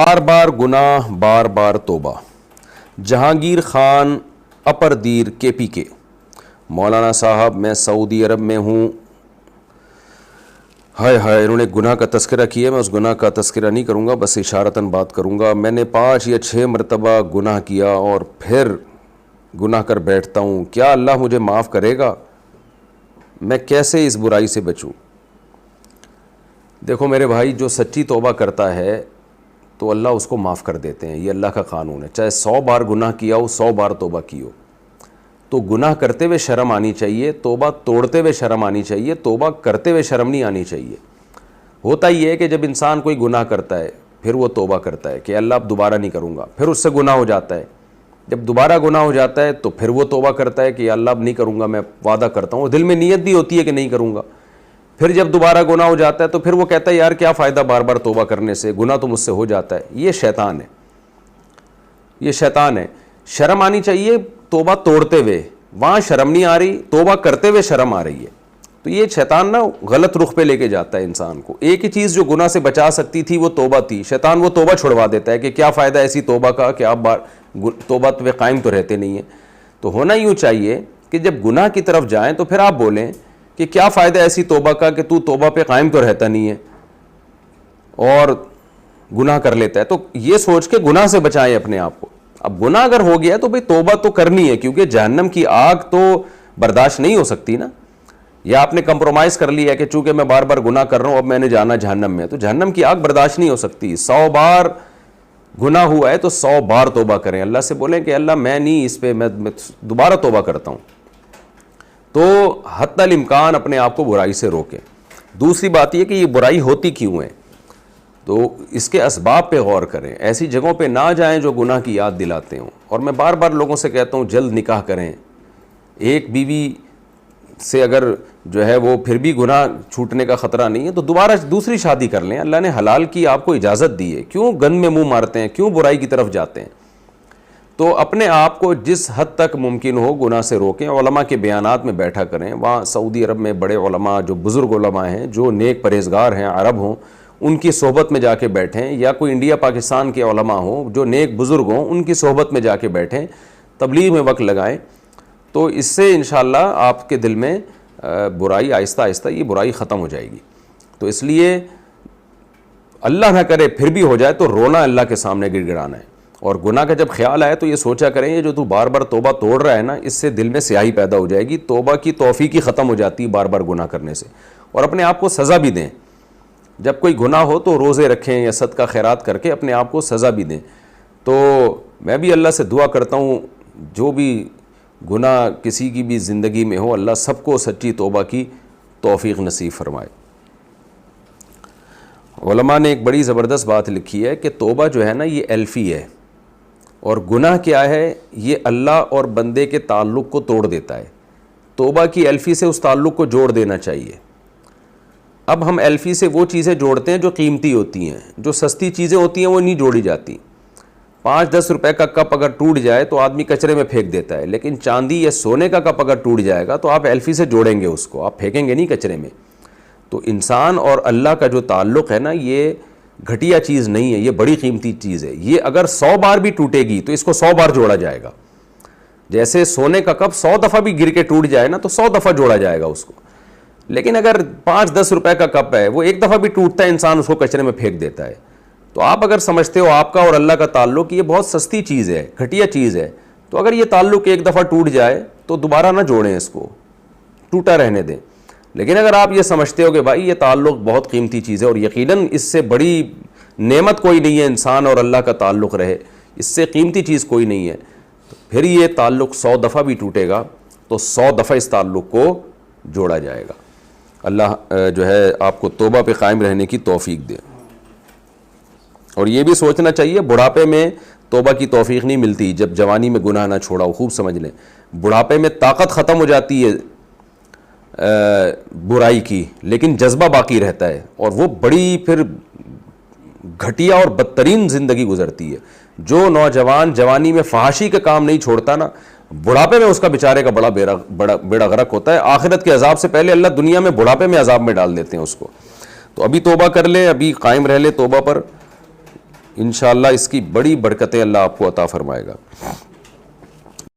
بار بار گناہ بار بار توبہ. جہانگیر خان اپردیر KPK. مولانا صاحب میں سعودی عرب میں ہوں. ہائے انہوں نے گناہ کا تذکرہ کیا. میں اس گناہ کا تذکرہ نہیں کروں گا, بس اشارتاً بات کروں گا. میں نے 5 یا 6 مرتبہ گناہ کیا اور پھر گناہ کر بیٹھتا ہوں. کیا اللہ مجھے معاف کرے گا؟ میں کیسے اس برائی سے بچوں؟ دیکھو میرے بھائی, جو سچی توبہ کرتا ہے تو اللہ اس کو معاف کر دیتے ہیں. یہ اللہ کا قانون ہے. چاہے 100 بار گناہ کیا ہو, 100 بار توبہ کی ہو. تو گناہ کرتے ہوئے شرم آنی چاہیے, توبہ توڑتے ہوئے شرم آنی چاہیے, توبہ کرتے ہوئے شرم نہیں آنی چاہیے. ہوتا یہ ہے کہ جب انسان کوئی گناہ کرتا ہے پھر وہ توبہ کرتا ہے کہ اللہ اب دوبارہ نہیں کروں گا, پھر اس سے گناہ ہو جاتا ہے. جب دوبارہ گناہ ہو جاتا ہے تو پھر وہ توبہ کرتا ہے کہ اللہ اب نہیں کروں گا, میں وعدہ کرتا ہوں. دل میں نیت بھی ہوتی ہے کہ نہیں کروں گا. پھر جب دوبارہ گناہ ہو جاتا ہے تو پھر وہ کہتا ہے یار کیا فائدہ بار بار توبہ کرنے سے, گناہ تو مجھ سے ہو جاتا ہے. یہ شیطان ہے, یہ شیطان ہے. شرم آنی چاہیے توبہ توڑتے ہوئے, وہاں شرم نہیں آ رہی, توبہ کرتے ہوئے شرم آ رہی ہے. تو یہ شیطان نا غلط رخ پہ لے کے جاتا ہے انسان کو. ایک ہی چیز جو گناہ سے بچا سکتی تھی وہ توبہ تھی. شیطان وہ توبہ چھڑوا دیتا ہے کہ کیا فائدہ ایسی توبہ کا کہ آپ توبہ پہ قائم تو رہتے نہیں ہیں. تو ہونا یوں چاہیے کہ جب گناہ کی طرف جائیں تو پھر آپ بولیں کہ کیا فائدہ ایسی توبہ کا کہ تو توبہ پہ قائم تو رہتا نہیں ہے اور گناہ کر لیتا ہے. تو یہ سوچ کے گناہ سے بچائیں اپنے آپ کو. اب گناہ اگر ہو گیا تو بھئی توبہ تو کرنی ہے, کیونکہ جہنم کی آگ تو برداشت نہیں ہو سکتی نا. یا آپ نے کمپرومائز کر لیا کہ چونکہ میں بار بار گناہ کر رہا ہوں اب میں نے جانا جہنم میں, تو جہنم کی آگ برداشت نہیں ہو سکتی. 100 بار گناہ ہوا ہے تو 100 بار توبہ کریں. اللہ سے بولیں کہ اللہ میں نہیں اس پہ, میں دوبارہ توبہ کرتا ہوں. تو حتی الامکان اپنے آپ کو برائی سے روکیں. دوسری بات یہ کہ یہ برائی ہوتی کیوں ہے, تو اس کے اسباب پہ غور کریں. ایسی جگہوں پہ نہ جائیں جو گناہ کی یاد دلاتے ہوں. اور میں بار بار لوگوں سے کہتا ہوں جلد نکاح کریں. ایک بیوی سے اگر جو ہے وہ پھر بھی گناہ چھوٹنے کا خطرہ نہیں ہے تو دوبارہ دوسری شادی کر لیں. اللہ نے حلال کی آپ کو اجازت دی ہے, کیوں گند میں منہ مارتے ہیں, کیوں برائی کی طرف جاتے ہیں؟ تو اپنے آپ کو جس حد تک ممکن ہو گناہ سے روکیں. علماء کے بیانات میں بیٹھا کریں. وہاں سعودی عرب میں بڑے علماء جو بزرگ علماء ہیں, جو نیک پرہیزگار ہیں, عرب ہوں, ان کی صحبت میں جا کے بیٹھیں. یا کوئی انڈیا پاکستان کے علماء ہوں جو نیک بزرگ ہوں, ان کی صحبت میں جا کے بیٹھیں, تبلیغ میں وقت لگائیں. تو اس سے انشاءاللہ آپ کے دل میں برائی آہستہ آہستہ یہ برائی ختم ہو جائے گی. تو اس لیے اللہ نہ کرے پھر بھی ہو جائے تو رونا اللہ کے سامنے گڑ گڑانا ہے. اور گناہ کا جب خیال آئے تو یہ سوچا کریں یہ جو تو بار بار توبہ توڑ رہا ہے نا, اس سے دل میں سیاہی پیدا ہو جائے گی. توبہ کی توفیق ہی ختم ہو جاتی ہے بار بار گناہ کرنے سے. اور اپنے آپ کو سزا بھی دیں. جب کوئی گناہ ہو تو روزے رکھیں یا صدقہ خیرات کر کے اپنے آپ کو سزا بھی دیں. تو میں بھی اللہ سے دعا کرتا ہوں جو بھی گناہ کسی کی بھی زندگی میں ہو, اللہ سب کو سچی توبہ کی توفیق نصیب فرمائے. علماء نے ایک بڑی زبردست بات لکھی ہے کہ توبہ جو ہے نا یہ الفی ہے, اور گناہ کیا ہے, یہ اللہ اور بندے کے تعلق کو توڑ دیتا ہے. توبہ کی الفی سے اس تعلق کو جوڑ دینا چاہیے. اب ہم الفی سے وہ چیزیں جوڑتے ہیں جو قیمتی ہوتی ہیں, جو سستی چیزیں ہوتی ہیں وہ نہیں جوڑی جاتی. 5-10 روپے کا کپ اگر ٹوٹ جائے تو آدمی کچرے میں پھینک دیتا ہے, لیکن چاندی یا سونے کا کپ اگر ٹوٹ جائے گا تو آپ الفی سے جوڑیں گے اس کو, آپ پھینکیں گے نہیں کچرے میں. تو انسان اور اللہ کا جو تعلق ہے نا یہ گھٹیا چیز نہیں ہے, یہ بڑی قیمتی چیز ہے. یہ اگر 100 بار بھی ٹوٹے گی تو اس کو 100 بار جوڑا جائے گا. جیسے سونے کا کپ 100 دفعہ بھی گر کے ٹوٹ جائے نا تو 100 دفعہ جوڑا جائے گا اس کو. لیکن اگر 5-10 روپے کا کپ ہے وہ ایک دفعہ بھی ٹوٹتا ہے, انسان اس کو کچرے میں پھینک دیتا ہے. تو آپ اگر سمجھتے ہو آپ کا اور اللہ کا تعلق یہ بہت سستی چیز ہے, گھٹیا چیز ہے, تو اگر یہ تعلق ایک دفعہ ٹوٹ جائے تو دوبارہ نہ جوڑیں, اس کو ٹوٹا رہنے دیں. لیکن اگر آپ یہ سمجھتے ہو کہ بھائی یہ تعلق بہت قیمتی چیز ہے اور یقیناً اس سے بڑی نعمت کوئی نہیں ہے انسان اور اللہ کا تعلق رہے, اس سے قیمتی چیز کوئی نہیں ہے, تو پھر یہ تعلق 100 دفعہ بھی ٹوٹے گا تو 100 دفعہ اس تعلق کو جوڑا جائے گا. اللہ جو ہے آپ کو توبہ پہ قائم رہنے کی توفیق دے. اور یہ بھی سوچنا چاہیے بڑھاپے میں توبہ کی توفیق نہیں ملتی جب جوانی میں گناہ نہ چھوڑا ہو. خوب سمجھ لیں, بڑھاپے میں طاقت ختم ہو جاتی ہے برائی کی, لیکن جذبہ باقی رہتا ہے اور وہ بڑی پھر گھٹیا اور بدترین زندگی گزرتی ہے. جو نوجوان جوانی میں فحاشی کا کام نہیں چھوڑتا نا, بڑھاپے میں اس کا بیچارے کا بڑا بیڑا غرق ہوتا ہے. آخرت کے عذاب سے پہلے اللہ دنیا میں بڑھاپے میں عذاب میں ڈال دیتے ہیں اس کو. تو ابھی توبہ کر لیں, ابھی قائم رہ لیں توبہ پر. انشاءاللہ اس کی بڑی برکتیں اللہ آپ کو عطا فرمائے گا.